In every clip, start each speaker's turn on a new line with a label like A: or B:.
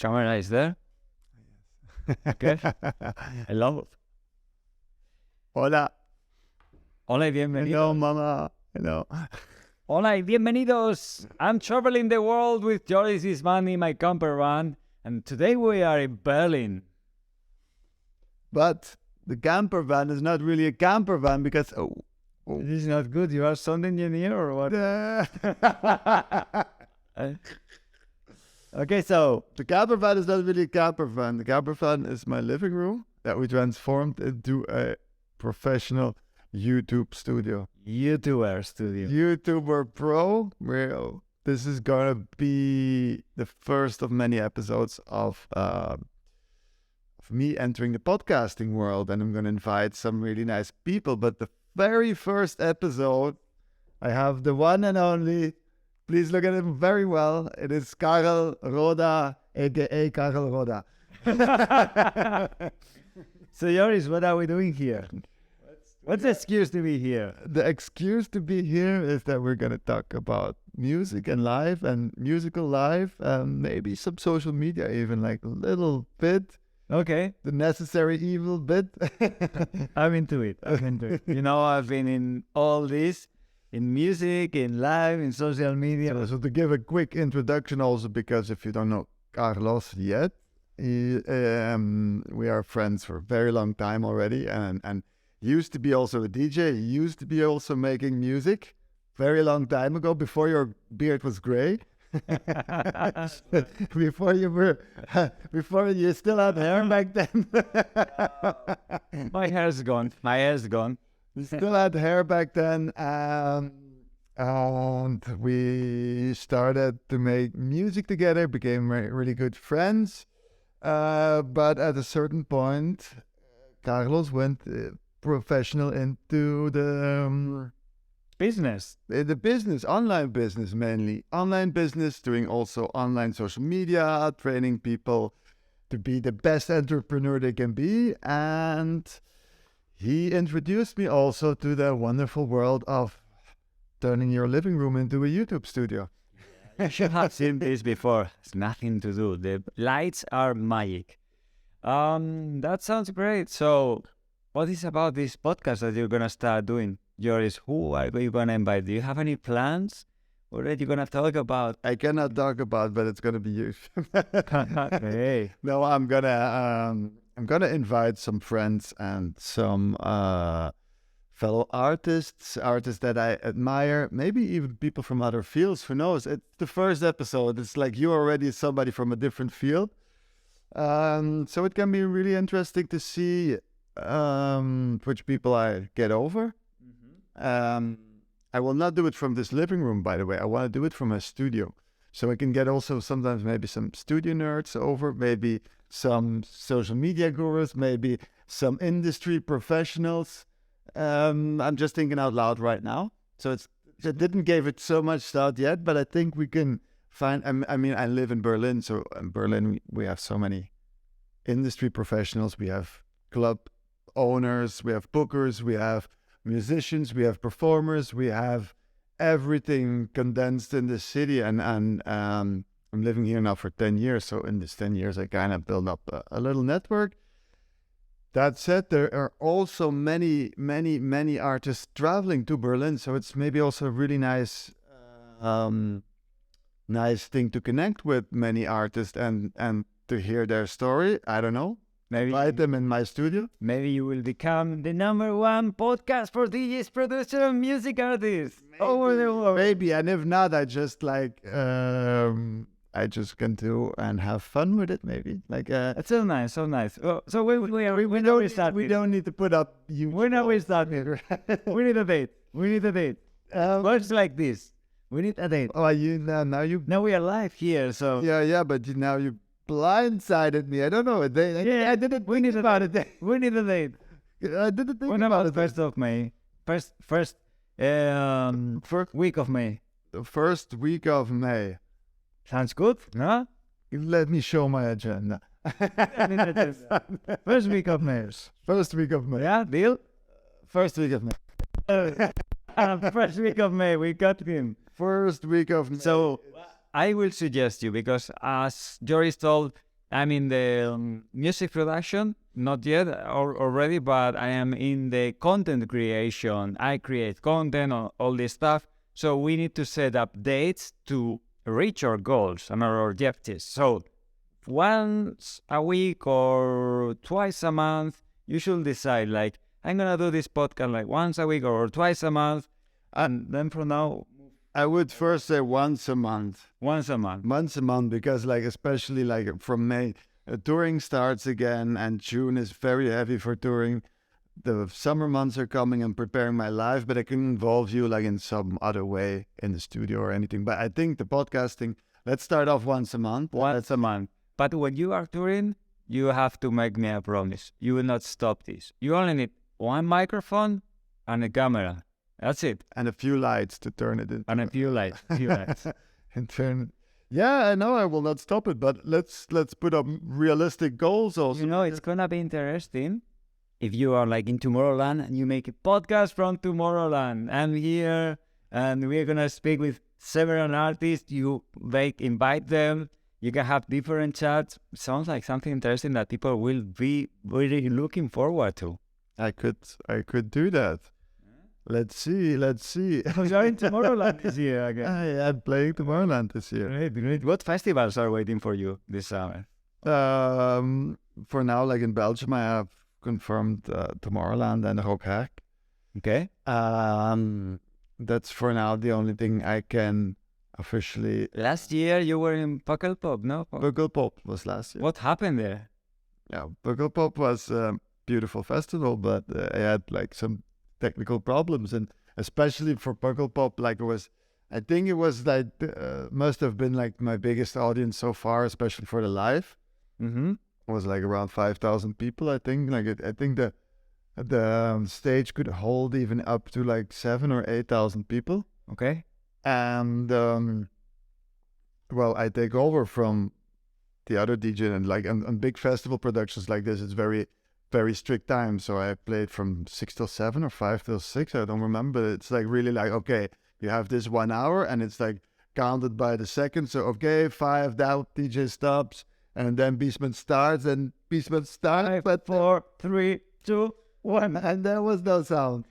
A: Camera is there. Okay. Hello.
B: Hola.
A: Hola y bienvenidos.
B: Hello, mama. Hello.
A: Hola y bienvenidos. I'm traveling the world with Joris Ismani, my camper van, and today we are in Berlin.
B: But the camper van is not really a camper van because
A: This is not good. You are sound engineer or what? Okay, so
B: the camper van is not really a camper van. The camper van is my living room that we transformed into a professional YouTube studio.
A: YouTuber studio.
B: YouTuber Pro. Well, this is gonna be the first of many episodes of me entering the podcasting world, and I'm gonna invite some really nice people. But the very first episode, I have the one and only. Please look at him very well. It is Carl Roda, aka Carl Roda.
A: So Joris, what are we doing here? What's the excuse to be here?
B: The excuse to be here is that we're going to talk about music and life and musical life and maybe some social media, even like a little bit.
A: Okay,
B: The necessary evil bit.
A: I'm into it. You know, I've been in all this, in music, in live, in social media.
B: So to give a quick introduction also, because if you don't know Carlos yet, we are friends for a very long time already, and used to be also a DJ. He used to be also making music very long time ago, before your beard was gray. before you still had hair back then.
A: My hair's gone.
B: We still had hair back then, and we started to make music together, became really good friends. But at a certain point, Carlos went professional into the business, online business mainly. Online business, doing also online social media, training people to be the best entrepreneur they can be. And he introduced me also to the wonderful world of turning your living room into a YouTube studio.
A: You should have seen this before. It's nothing to do. The lights are magic. That sounds great. So, what is about this podcast that you're gonna start doing? Joris, who are you gonna invite? Do you have any plans? What are you gonna talk about?
B: I cannot talk about, but it's gonna be you.
A: Hey.
B: No, I'm gonna invite some friends and some fellow artists that I admire, maybe even people from other fields. Who knows? It's the first episode. It's like you already somebody from a different field. So it can be really interesting to see which people I get over. I will not do it from this living room, by the way. I want to do it from a studio. So I can get also sometimes maybe some studio nerds over, maybe some social media gurus, maybe some industry professionals. I'm just thinking out loud right now. So I didn't give it so much thought yet, but I think we can find, I mean, I live in Berlin. So in Berlin, we have so many industry professionals. We have club owners, we have bookers, we have musicians, we have performers, we have everything condensed in the city. And I'm living here now for 10 years. So in this 10 years, I kind of built up a little network. That said, there are also many artists traveling to Berlin. So it's maybe also a really nice thing to connect with many artists and to hear their story. I don't know.
A: Maybe
B: Invite them in my studio.
A: Maybe you will become the #1 podcast for DJs, producers, and music artists over the world.
B: Maybe, and if not, I just can do and have fun with it. Maybe
A: That's so nice, so nice. Oh, so we
B: don't need to put up you.
A: When are we starting? We need a date. Works like this. We need a date.
B: Oh,
A: Now we are live here, so
B: yeah, but now you blindsided me. I don't know. I didn't.
A: We need about a date. We need a date.
B: I didn't think
A: When about the 1st of May? First week of May.
B: The first week of May.
A: Sounds good, no?
B: Let me show my agenda.
A: First week of May.
B: First week of May.
A: Yeah, deal?
B: First week of May.
A: First week of May, we got him.
B: First week of May.
A: So I will suggest you, because as Joris told, I'm in the music production, not yet already, but I am in the content creation. I create content, all this stuff. So we need to set up dates to reach our goals and our objectives. So once a week or twice a month, you should decide like, I'm going to do this podcast like once a week or twice a month. And then from now,
B: I would first say once a month.
A: once a month.
B: Once a month, because like especially like from May, touring starts again, and June is very heavy for touring. The summer months are coming. I'm preparing my life, but I can involve you like in some other way in the studio or anything. But I think the podcasting, let's start off once a month.
A: Once a month. But when you are touring, you have to make me a promise. You will not stop this. You only need one microphone and a camera. That's it.
B: And a few lights to turn it into.
A: And a few lights. Few lights.
B: And turn. Yeah, I know I will not stop it, but let's put up realistic goals also.
A: You know, it's gonna be interesting if you are like in Tomorrowland and you make a podcast from Tomorrowland. I'm here and we're gonna speak with several artists. You invite them. You can have different chats. Sounds like something interesting that people will be really looking forward to.
B: I could do that. Let's see.
A: You're in Tomorrowland this year again.
B: I'm playing Tomorrowland this year.
A: Great. What festivals are waiting for you this summer?
B: For now, like in Belgium, I have confirmed Tomorrowland and Rock Hack.
A: Okay.
B: That's for now the only thing I can officially.
A: Last year you were in Pukkelpop, no?
B: Pukkelpop was last year.
A: What happened there?
B: Yeah, Pukkelpop was a beautiful festival, but I had like some technical problems, and especially for Pukkelpop, like I think it was like must have been like my biggest audience so far, especially for the live.
A: Mm-hmm.
B: It was like around 5,000 people, I think. I think the stage could hold even up to like 7,000 or 8,000 people.
A: Okay.
B: And well, I take over from the other DJ, and like on big festival productions like this, it's very, very strict time. So I played from 6 till 7 or 5 till 6. I don't remember. It's like really like, okay, you have this 1 hour and it's like counted by the second. So, okay, 5 down, DJ stops, and then Beastman starts, and Beastman starts.
A: 5,
B: but
A: 4, 3, 2, 1.
B: And there was no sound.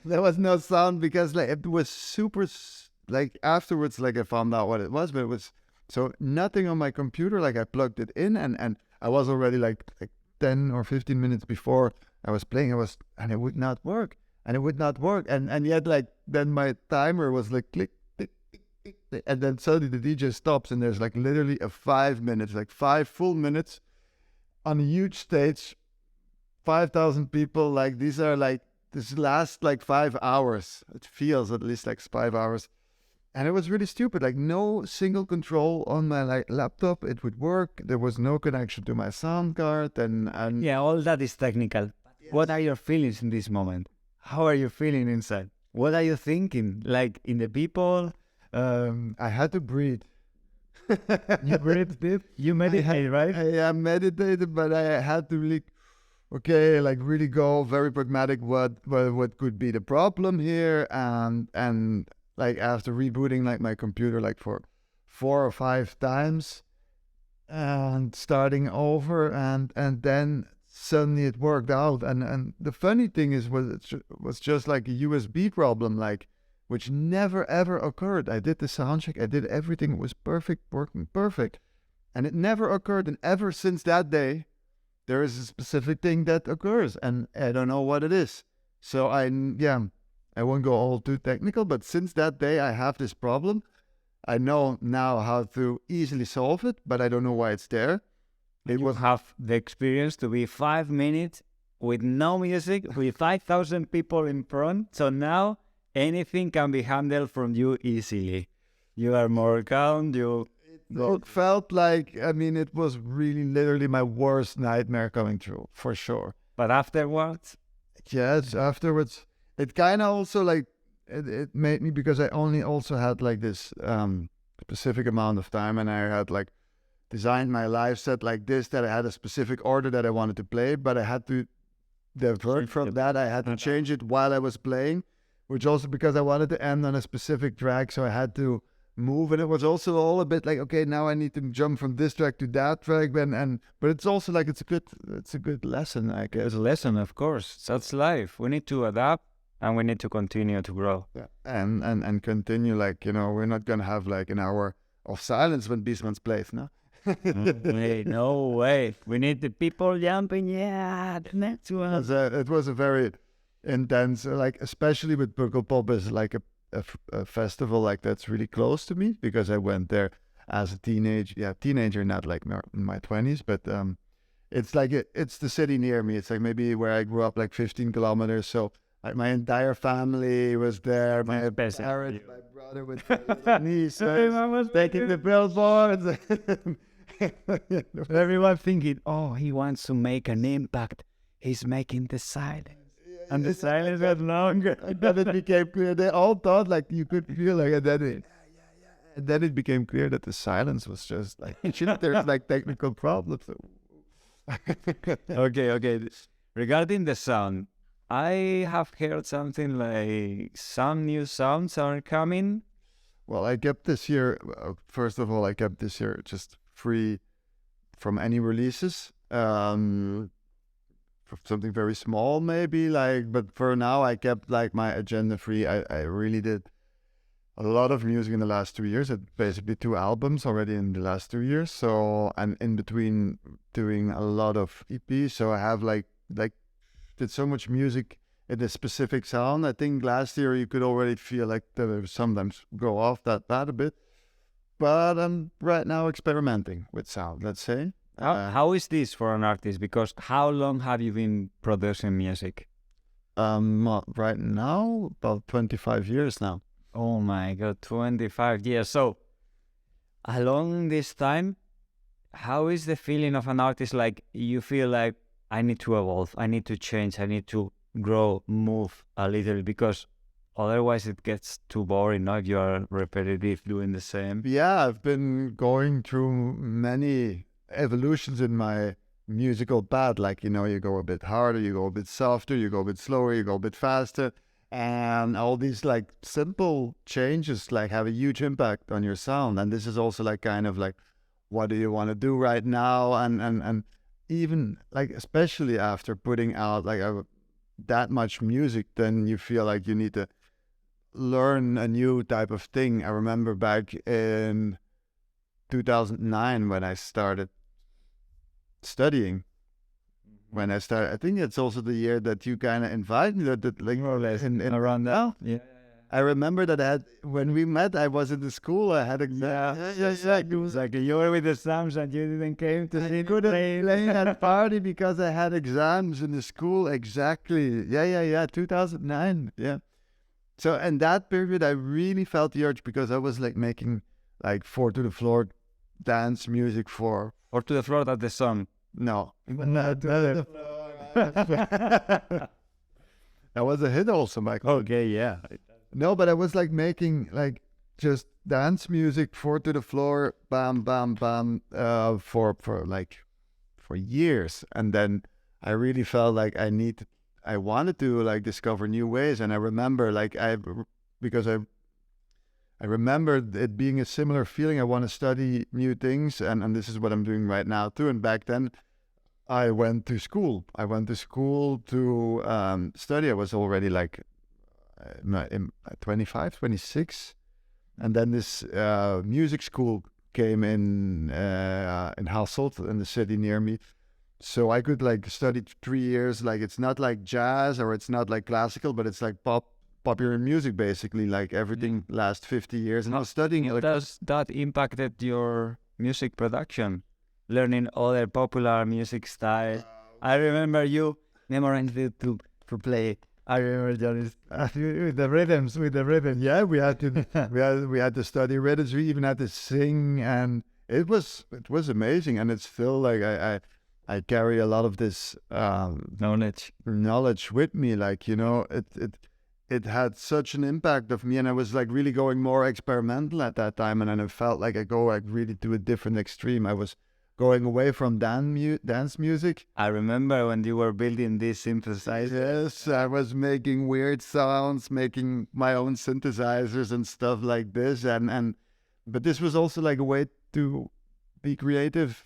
B: There was no sound because like it was super, like afterwards, like I found out what it was, but it was so nothing on my computer. Like I plugged it in, and I was already like 10 or 15 minutes before I was playing. And it would not work, and yet like then my timer was like click, click, click, click, click, and then suddenly the DJ stops, and there's like literally a 5 minutes, like 5 full minutes on a huge stage, 5,000 people. Like these are like this lasts like 5 hours. It feels at least like 5 hours. And it was really stupid, like no single control on my like laptop. It would work. There was no connection to my sound card, and
A: Yeah, all that is technical.
B: Yes.
A: What are your feelings in this moment? How are you feeling inside? What are you thinking? Like in the people?
B: I had to breathe.
A: You breathe deep? You meditate, right?
B: I meditated, but I had to really, okay, like really go very pragmatic. What could be the problem here? And like after rebooting like my computer like for 4 or 5 times and starting over, and then suddenly it worked out. And the funny thing is was just like a USB problem, like which never ever occurred. I did the sound check, I did everything, it was perfect, working perfect, and it never occurred. And ever since that day, there is a specific thing that occurs, and I don't know what it is. So I won't go all too technical, but since that day I have this problem. I know now how to easily solve it, but I don't know why it's there.
A: You have the experience to be 5 minutes with no music, with 5,000 people in front. So now anything can be handled from you easily. You are more calm.
B: It felt like, I mean, it was really literally my worst nightmare coming true, for sure.
A: But afterwards?
B: Yes, afterwards, it kind of also like, it made me, because I only also had like this specific amount of time, and I had like designed my live set like this, that I had a specific order that I wanted to play, but I had to divert from that. I had to change it while I was playing, which also because I wanted to end on a specific track, so I had to move, and it was also all a bit like, okay, now I need to jump from this track to that track, and but it's also like it's a good lesson, I guess.
A: It's a lesson, of course. That's life. We need to adapt and we need to continue to grow.
B: Yeah, and continue, like, you know, we're not gonna have like an hour of silence when Beastman's plays, no.
A: No way. We need the people jumping. Yeah, the next one.
B: It was a very intense, like, especially with Pukkelpop is like a festival like that's really close to me because I went there as a teenager, not like in my 20s, but it's like it's the city near me. It's like maybe where I grew up, like 15 kilometers. So like my entire family was there. My parents, my brother with my niece taking the billboards.
A: Everyone thinking, oh, he wants to make an impact. He's making the silence. And the silence got longer.
B: And then it became clear. They all thought like you could feel like, and then it became clear that the silence was just like, there's like technical problems.
A: Okay. Regarding the sound, I have heard something like some new sounds are coming.
B: Well, I kept this year, first of all, just free from any releases. Something very small maybe, like, but for now I kept like my agenda free. I really did a lot of music in the last 2 years. Basically 2 albums already in the last 2 years. So, and in between doing a lot of EPs. So I have like did so much music in a specific sound. I think last year you could already feel like they sometimes go off that bad a bit. But I'm right now experimenting with sound, let's say.
A: How is this for an artist? Because how long have you been producing music?
B: Well, right now, about 25 years now.
A: Oh my God, 25 years. So, along this time, how is the feeling of an artist? Like, you feel like, I need to evolve, I need to change, I need to grow, move a little, because otherwise it gets too boring, no? If you are repetitive, doing the same.
B: Yeah, I've been going through many evolutions in my musical path. Like, you know, you go a bit harder, you go a bit softer, you go a bit slower, you go a bit faster. And all these like simple changes like have a huge impact on your sound. And this is also like kind of like, what do you want to do right now? And even like, especially after putting out like that much music, then you feel like you need to learn a new type of thing. I remember back in 2009 when I started studying. When I started, I think it's also the year that you kind of invited me, that like
A: More or less
B: in
A: around that. Yeah.
B: I remember that when we met, I was in the school. I had exams.
A: Yeah. It was like you were with the Sams and you didn't came to see
B: couldn't play that party because I had exams in the school. Exactly. Yeah. 2009. Yeah. So in that period, I really felt the urge because I was like making like 4 to the floor dance music for.
A: Or to the floor that the song.
B: No. That was a hit also, Michael.
A: Okay, yeah.
B: No, but I was like making like just dance music, 4 to the floor, bam, bam, bam, for years. And then I really felt like I wanted to like discover new ways. And I remember like because I remember it being a similar feeling. I want to study new things, and this is what I'm doing right now too. And back then, I went to school. To study. I was already like 25, 26, and then this music school came in Hasselt, in the city near me. So I could like study 3 years. Like it's not like jazz or it's not like classical, but it's like popular music, basically, like everything last 50 years. And I was studying.
A: Does that impacted your music production? Learning other popular music styles. I remember you memorizing to play. I remember Johnny's with the rhythms.
B: Yeah, we had to we had to study rhythms. We even had to sing, and it was amazing. And it's still like I carry a lot of this knowledge with me. Like, you know, it had such an impact of me, and I was like really going more experimental at that time, and then I felt like I go like really to a different extreme. I was going away from dance music.
A: I remember when you were building these synthesizers.
B: Yes, I was making weird sounds, making my own synthesizers and stuff like this, and but this was also like a way to be creative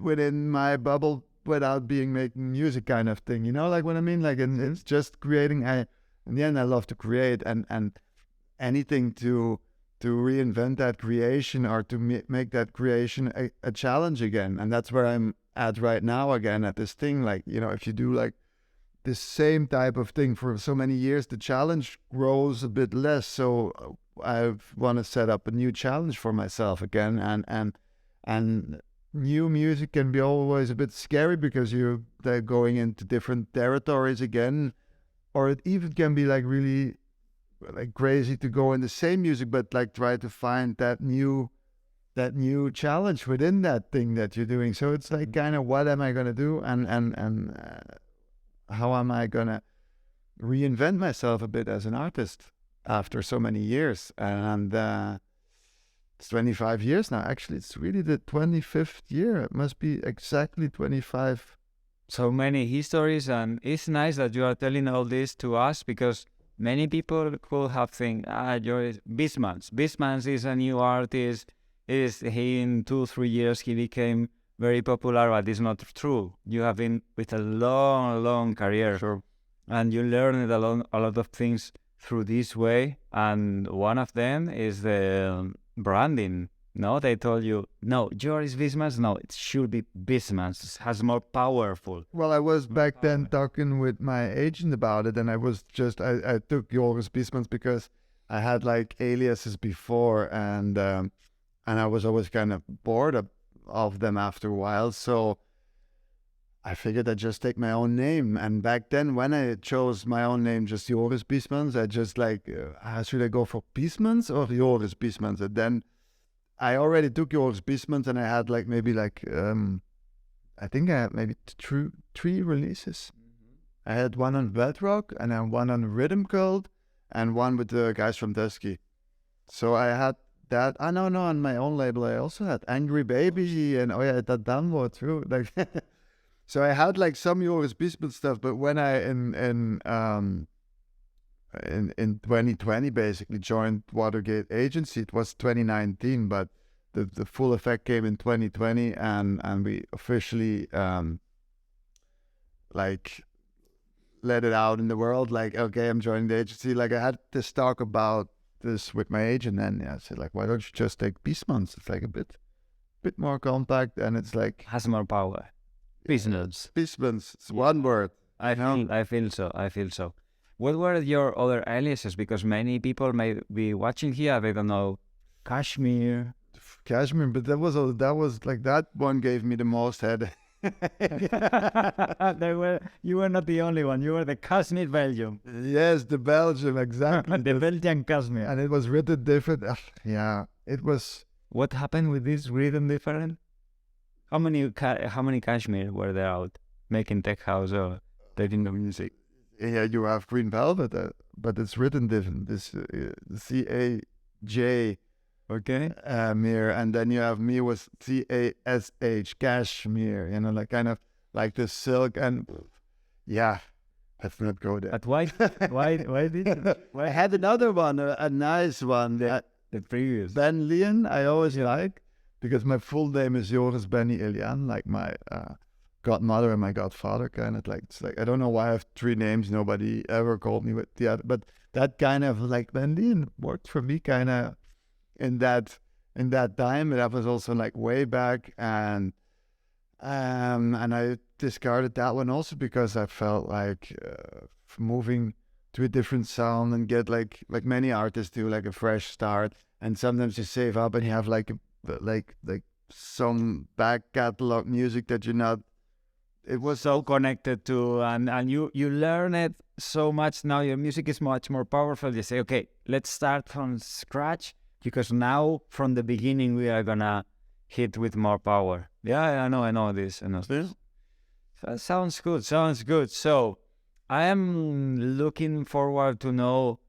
B: within my bubble without being making music kind of thing. You know, like what I mean? Like, and it's just creating. In the end, I love to create, and anything to reinvent that creation or to make that creation a challenge again. And that's where I'm at right now again at this thing. Like, you know, if you do like the same type of thing for so many years, the challenge grows a bit less. So I want to set up a new challenge for myself again, and new music can be always a bit scary because they're going into different territories again, or it even can be like really like crazy to go in the same music, but like try to find that new challenge within that thing that you're doing. So it's like kind of what am I gonna do, and how am I gonna reinvent myself a bit as an artist after so many years? And it's 25 years now. Actually, it's really the 25th year. It must be exactly 25.
A: So many histories, and it's nice that you are telling all this to us because many people could have think, you're Bismans. Bismans is a new artist. He in 2-3 years he became very popular, but it's not true. You have been with a long career,
B: Sure.
A: and you learned a lot of things through this way. And one of them is the branding. No, they told you, no, yours is Bismans. No, it should be Bismans. It has more powerful.
B: Well, I was back then talking with my agent about it, and I was just I took Joris Biesmans because I had like aliases before, and I was always kind of bored of them after a while. So I figured I'd just take my own name. And back then, when I chose my own name, just Joris Biesmans, I just like, should I go for Biesmans or Joris Biesmans? And then I already took Joris Biesmans, and I had like maybe like I think I had maybe three releases. I had one on Bedrock, and then one on Rhythm Cult, and one with the guys from Dusky. So I had that. I know, no, on my own label I also had Angry Baby, and that download too. Like, so I had like some Joris Biesman stuff, but when I in 2020 basically joined Watergate Agency, it was 2019, but the full effect came in 2020, and we officially like let it out in the world, like, okay, I'm joining the agency. Like, I had this talk about this with my agent, and I said, like, why don't you just take Biesmans? It's like a bit more compact, and it's like
A: Has more power. Business.
B: Biesmans, it's one word.
A: I feel so. What were your other aliases? Because many people may be watching here, they don't know Kashmir.
B: Kashmir, but that was like, that one gave me the most headache.
A: You were not the only one. You were the Kashmir Belgium.
B: Yes, the Belgium, exactly.
A: The Belgian Kashmir.
B: And it was written different. Yeah, it was.
A: What happened with this written different? How many Kashmir were there out making tech house or taking the music?
B: Yeah, you have Green Velvet, but it's written different. This CAJ.
A: Okay.
B: Mir, and then you have me with CASH, Cashmere, you know, like kind of like the silk, and yeah, let's not go there.
A: But why did you?
B: I had another one, a nice one.
A: The previous.
B: Ben Leon, I always like, because my full name is Joris Benny Ilian, like my godmother and my godfather, kind of like, it's like, I don't know why I have 3 names, nobody ever called me with the other, but that kind of like Ben Leon worked for me kind of in that time. That was also like way back, and I discarded that one also because I felt like moving to a different sound and get like many artists do, like a fresh start, and sometimes you save up and you have like some back catalog music that you're not. It was
A: so connected to, and you learn it so much. Now your music is much more powerful. You say, okay, let's start from scratch, because now from the beginning we are gonna hit with more power. Yeah, I know this. That sounds good. So I am looking forward to know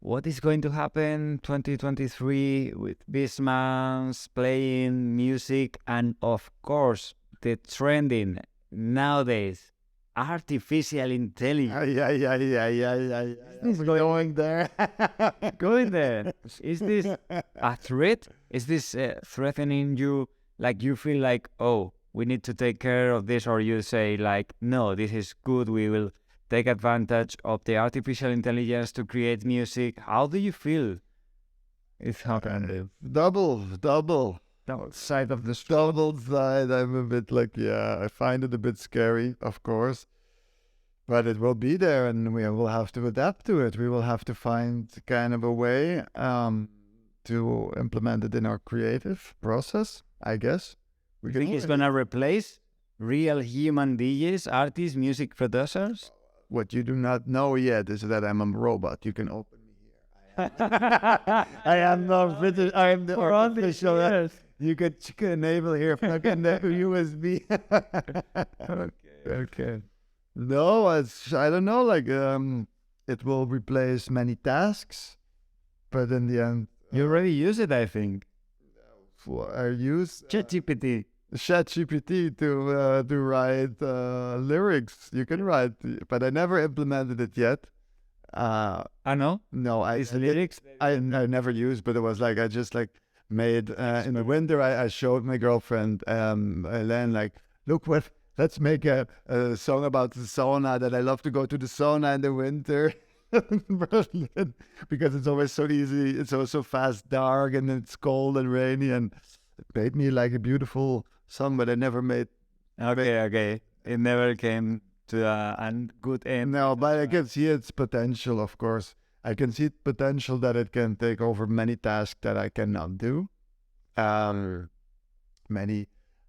A: what is going to happen 2023 with Bismans playing music, and of course the trending nowadays artificial intelligence.
B: Yeah.
A: Is
B: Going there.
A: going there? Is this a threat? Is this threatening you? Like you feel like, oh, we need to take care of this, or you say like, no, this is good. We will take advantage of the artificial intelligence to create music. How do you feel? It's happening.
B: Double
A: Side of the
B: double side. I'm a bit like, yeah, I find it a bit scary, of course. But it will be there, and we will have to adapt to it. We will have to find kind of a way to implement it in our creative process, I guess.
A: You think it's gonna replace real human DJs, artists, music producers?
B: What you do not know yet is that I'm a robot. You can open me here. I am not British. I am the artificial. You can enable here. Plug in the USB.
A: Okay.
B: No, I don't know. Like it will replace many tasks, but in the end,
A: You already use it, I think.
B: I use
A: ChatGPT.
B: ChatGPT to write lyrics. You can write, but I never implemented it yet.
A: I know.
B: No,
A: It's lyrics.
B: I never used, but it was like I just like made in the winter. I showed my girlfriend Elaine like, look what. Let's make a song about the sauna, that I love to go to the sauna in the winter in Berlin, because it's always so easy. It's also fast dark, and it's cold and rainy, and it made me like a beautiful song, but I never made.
A: Okay. It never came to a good end.
B: No, but I can see its potential, of course. I can see potential that it can take over many tasks that I cannot do.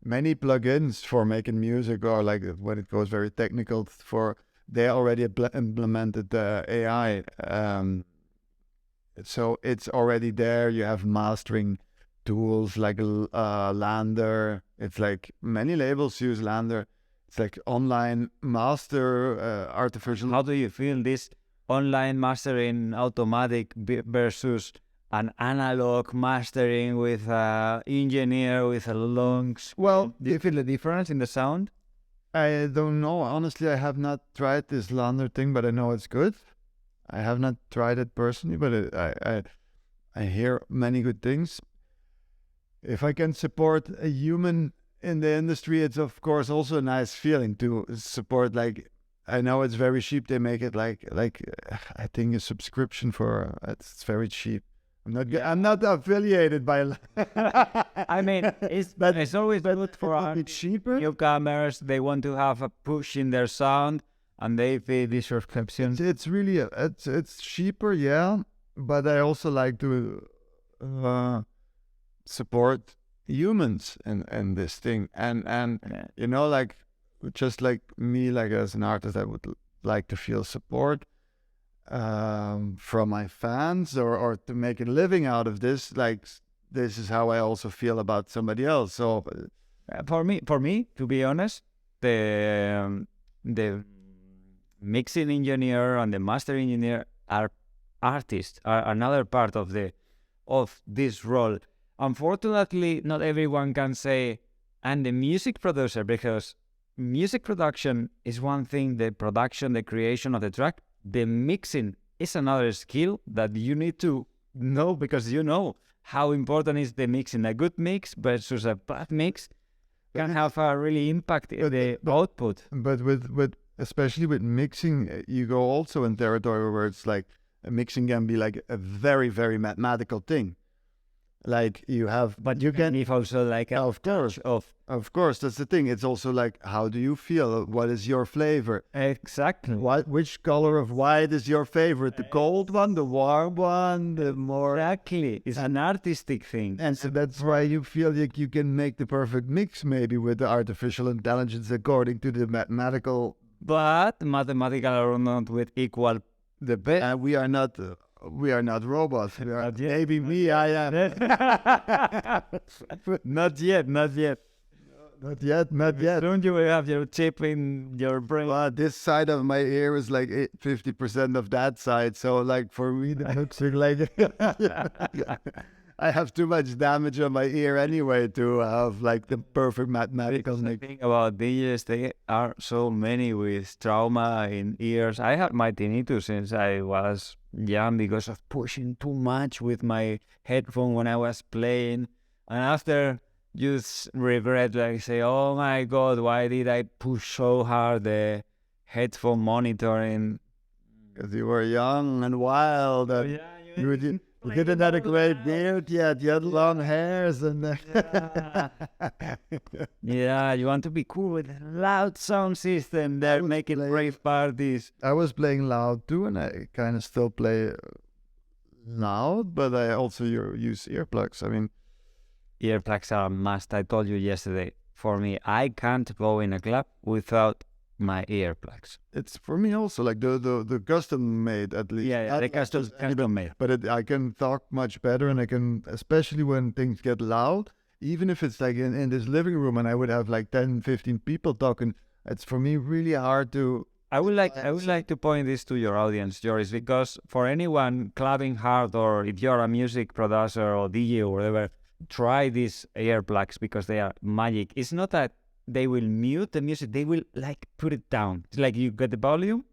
B: Many plugins for making music, or like when it goes very technical, they already implemented AI. So it's already there. You have mastering tools like Lander. It's like many labels use Lander. It's like online master artificial.
A: How do you feel this online mastering automatic versus an analog mastering with an engineer with a lungs?
B: Well,
A: Do you feel the difference in the sound?
B: I don't know. Honestly, I have not tried this Lander thing, but I know it's good. I have not tried it personally, but I hear many good things. If I can support a human in the industry, it's of course also a nice feeling to support. Like, I know it's very cheap. They make it like I think a subscription for it's very cheap. I'm not affiliated by.
A: I mean, it's always good for
B: cheaper.
A: newcomers. They want to have a push in their sound, and they pay these subscriptions.
B: It's really it's cheaper, yeah. But I also like to support humans in this thing, and you know, like just like me, like as an artist, I would like to feel support from my fans, or to make a living out of this. Like, this is how I also feel about somebody else. So
A: For me, to be honest, the mixing engineer and the master engineer are artists, are another part of this role. Unfortunately, not everyone can say I'm the music producer, because music production is one thing, the production, the creation of the track. The mixing is another skill that you need to know, because you know how important is the mixing. A good mix versus a bad mix can have a really impact in the output.
B: But with especially with mixing, you go also in territory where it's like mixing can be like a very, very mathematical thing. Like you have,
A: But you can give also like a
B: of course, of course, that's the thing. It's also like, how do you feel? What is your flavor?
A: Exactly.
B: Which color of white is your favorite? The cold one, the warm one, the more.
A: Exactly. It's an artistic thing.
B: And so that's why you feel like you can make the perfect mix, maybe with the artificial intelligence according to the mathematical.
A: But mathematical or not with equal the best.
B: And we are not robots. We are,
A: Not yet.
B: maybe me, I am.
A: Not yet.
B: Not yet.
A: Soon you will have your chip in your brain.
B: This side of my ear is like 50% of that side. So like for me, the hooks are like, I have too much damage on my ear anyway to have like the perfect mathematical
A: Because the
B: mix.
A: thing about DJs, they are so many with trauma in ears. I had my tinnitus since I was young because of pushing too much with my headphone when I was playing. And after you regret, like say, oh my God, why did I push so hard the headphone monitoring?
B: Because you were young and wild. And you didn't have a great beard yet. You had long hairs and.
A: Yeah, you want to be cool with a loud sound system. They're making rave parties.
B: I was playing loud too, and I kind of still play loud, but I also use earplugs. I mean,
A: Earplugs are a must. I told you yesterday. For me, I can't go in a club without my earplugs.
B: it's for me also like the custom made at least.
A: Yeah,
B: Not
A: the
B: like
A: custom,
B: just any-
A: custom made.
B: But I can talk much better, and I can, especially when things get loud, even if it's like in this living room and I would have like 10, 15 people talking, it's for me really hard to.
A: I would like to point this to your audience, Joris, because for anyone clubbing hard, or if you're a music producer or DJ or whatever, try these earplugs because they are magic. It's not that they will mute the music; they will like put it down. It's like you get the volume,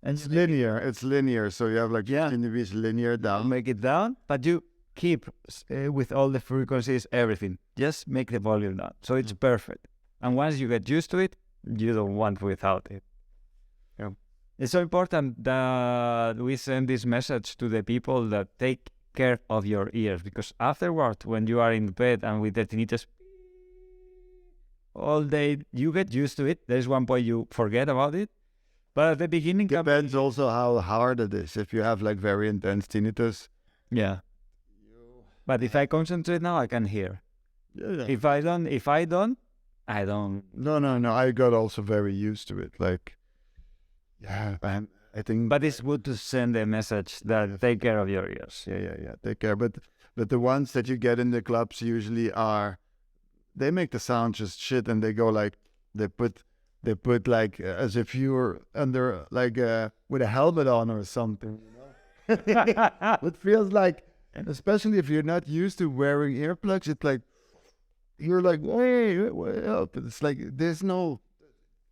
A: and
B: It's linear. It's linear, so you have like
A: Yeah.
B: 15 degrees linear down.
A: make it down, but you keep with all the frequencies, everything. Just make the volume down, so it's perfect. And once you get used to it, you don't want without it. Yeah. It's so important that we send this message to the people that take care of your ears, because afterward, when you are in bed and with the tinnitus all day, you get used to it. There's one point you forget about it, but at the beginning,
B: Depends also how hard it is. If you have like very intense tinnitus,
A: yeah. But if I concentrate now, I can hear.
B: yeah.
A: If I don't, I don't.
B: No. I got also very used to it. Like, yeah, I think.
A: But it's good to send a message that take care of your ears.
B: Yeah. Take care. But the ones that you get in the clubs usually are, they make the sound just shit, and they go like they put like as if you were under like with a helmet on or something. You know? It feels like, especially if you're not used to wearing earplugs, it's like you're like, wait up. It's like there's no,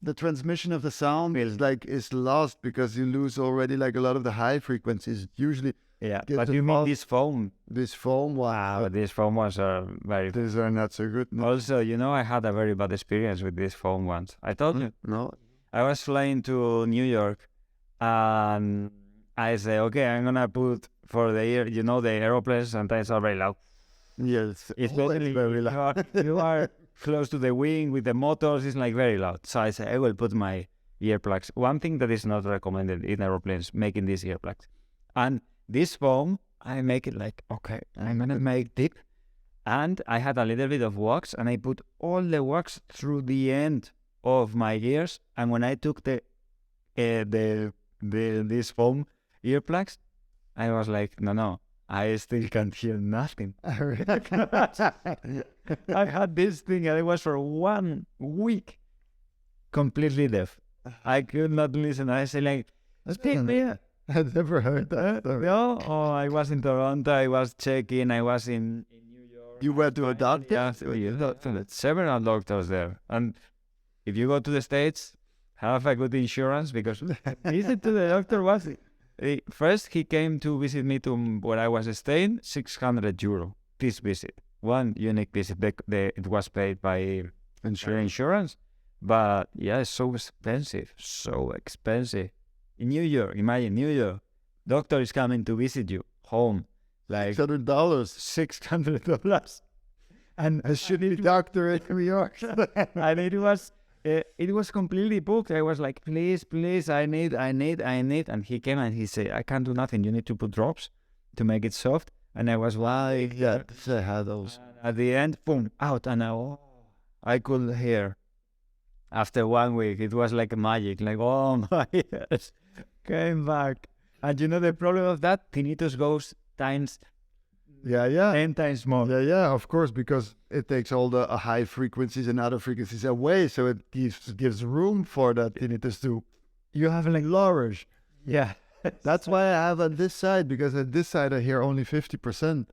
B: the transmission of the sound is lost because you lose already like a lot of the high frequencies. Usually
A: Yeah,
B: Get
A: but
B: the
A: you mean
B: phone-
A: this phone?
B: this foam, wow,
A: But these phone ones are very.
B: these are not so good. No,
A: Also, I had a very bad experience with this phone once. I told you.
B: no.
A: I was flying to New York, and I say, okay, I'm gonna put for the ear. The aeroplanes sometimes are very loud.
B: Yes,
A: Especially
B: very loud.
A: you are close to the wing with the motors. It's like very loud. So I say, I will put my earplugs. One thing that is not recommended in aeroplanes, making these earplugs. And this foam, I make it like, okay, I'm gonna make deep. And I had a little bit of wax, and I put all the wax through the end of my ears. And when I took this foam earplugs, I was like, no, I still can't hear nothing. I had this thing, and it was for 1 week completely deaf. I could not listen. I say like, speak me.
B: I've never heard that. story.
A: No, I was in Toronto. I was checking. I was in New York.
B: You went to a doctor?
A: Yeah, several doctors there. And if you go to the States, have a good insurance, because visit to the doctor was first he came to visit me to where I was staying. €600 this visit, one unique visit. It was paid by insurance, but yeah, it's so expensive, In New York, imagine New York, doctor is coming to visit you home, like
B: $600.
A: $600, and
B: I should be doctor in New York.
A: and it was completely booked. I was like, please, I need, and he came and he said, I can't do nothing. You need to put drops to make it soft. And I was like,
B: Yeah, I had those.
A: at the end, boom, out, and I could hear. After 1 week, it was like magic. Like, oh my ears came back. And the problem of that, tinnitus goes times
B: Yeah.
A: 10 times more.
B: Yeah, of course, because it takes all the high frequencies and other frequencies away, so it gives room for that tinnitus to
A: You have like,
B: flourish.
A: yeah.
B: That's why I have on this side, because at this side I hear only 50%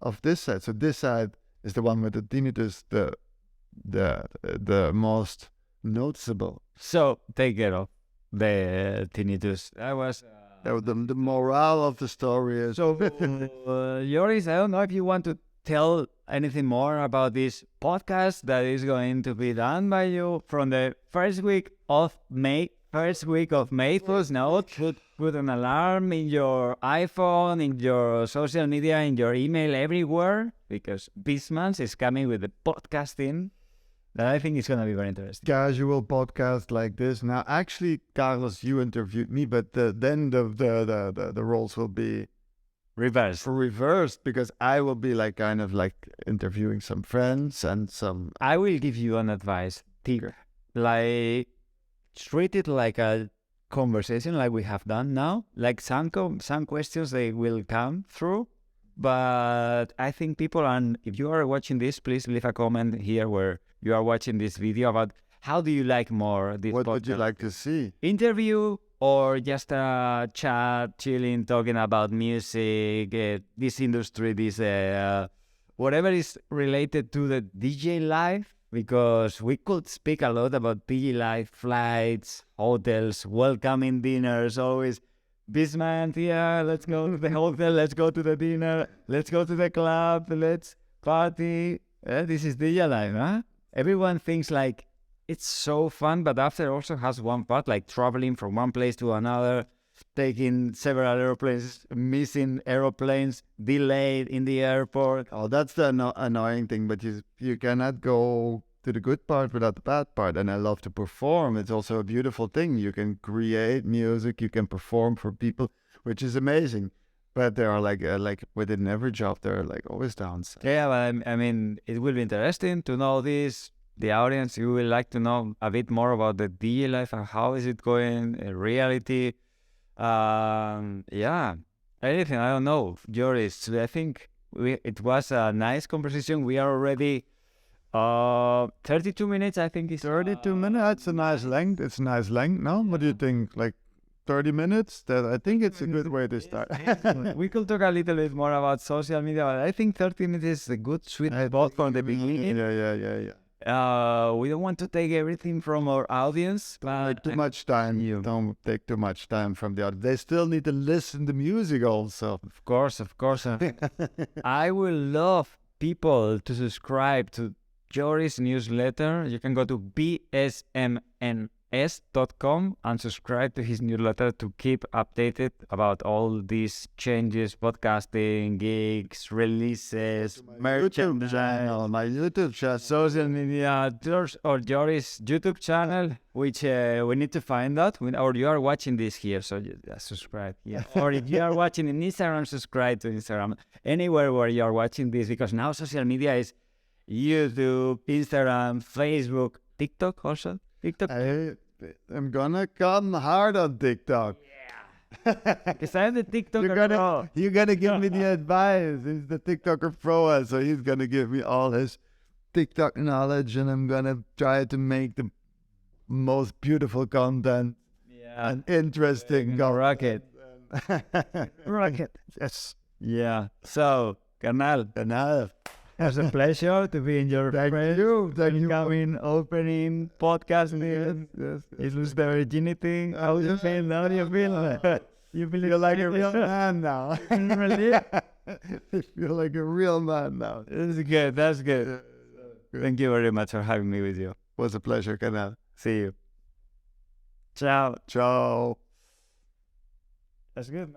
B: of this side. So this side is the one with the tinnitus, the most noticeable.
A: So take care of the tinnitus. That was.
B: The morale of the story is.
A: So, Joris, I don't know if you want to tell anything more about this podcast that is going to be done by you from the first week of May. Please note, put an alarm in your iPhone, in your social media, in your email, everywhere, because Bismans is coming with the podcasting that I think is going to be very interesting.
B: Casual podcast like this. Now, actually, Carlos, you interviewed me, but then the roles will be reversed because I will be like kind of like interviewing some friends and some.
A: I will give you an advice tip, like treat it like a conversation, like we have done now. Like some questions they will come through, but I think people, and if you are watching this, please leave a comment here where you are watching this video about how do you like more this
B: What
A: podcast?
B: would you like to see?
A: Interview or just a chat, chilling, talking about music, this industry, this whatever is related to the DJ life, because we could speak a lot about DJ life, flights, hotels, welcoming dinners, always. Bisman, yeah, let's go to the hotel, let's go to the dinner, let's go to the club, let's party. This is DJ life, huh? Everyone thinks like it's so fun, but after also has one part, like traveling from one place to another, taking several airplanes, missing airplanes, delayed in the airport.
B: Oh, that's the annoying thing, but you cannot go to the good part without the bad part. And I love to perform. It's also a beautiful thing. You can create music, you can perform for people, which is amazing. But there are like within every job, there are like always downsides.
A: Yeah, but I mean, it will be interesting to know this. The audience, you will like to know a bit more about the DJ life and how is it going in reality. Yeah, anything, I don't know. Joris, I think it was a nice conversation. We are already 32 minutes, I think.
B: 32 minutes? It's a nice length. It's a nice length, no? What do you think? Like 30 minutes? I think it's a good way to start.
A: We could talk a little bit more about social media, but I think 30 minutes is a good sweet spot from the beginning.
B: Yeah.
A: We don't want to take everything from our audience, but
B: Too much time.
A: You
B: Don't take too much time from the audience. They still need to listen to music also.
A: Of course. I will love people to subscribe to Joris' newsletter. You can go to bsmns.com and subscribe to his newsletter to keep updated about all these changes, podcasting, gigs, releases, merchandise,
B: my YouTube channel,
A: social media, or Joris' YouTube channel, which we need to find out. Or you are watching this here, so subscribe. Yeah. Or if you are watching in Instagram, subscribe to Instagram. Anywhere where you are watching this, because now social media is YouTube, Instagram, Facebook, TikTok also. TikTok.
B: I'm gonna come hard on TikTok.
A: Yeah. Because I'm the TikToker.
B: You're gonna give me the advice. He's the TikToker pro, so he's gonna give me all his TikTok knowledge, and I'm gonna try to make the most beautiful content and interesting.
A: Rocket.
B: Rocket. Yes.
A: Yeah. So, Carnal. It's a pleasure to be in your
B: Thank you.
A: coming opening podcast.
B: Yes.
A: It lose the virginity. How do you feel now? You feel
B: like a real man now.
A: Really?
B: I feel like a real man now.
A: That's good. Thank you very much for having me with you.
B: It was a pleasure, Canal.
A: See you. Ciao.
B: Ciao.
A: That's good.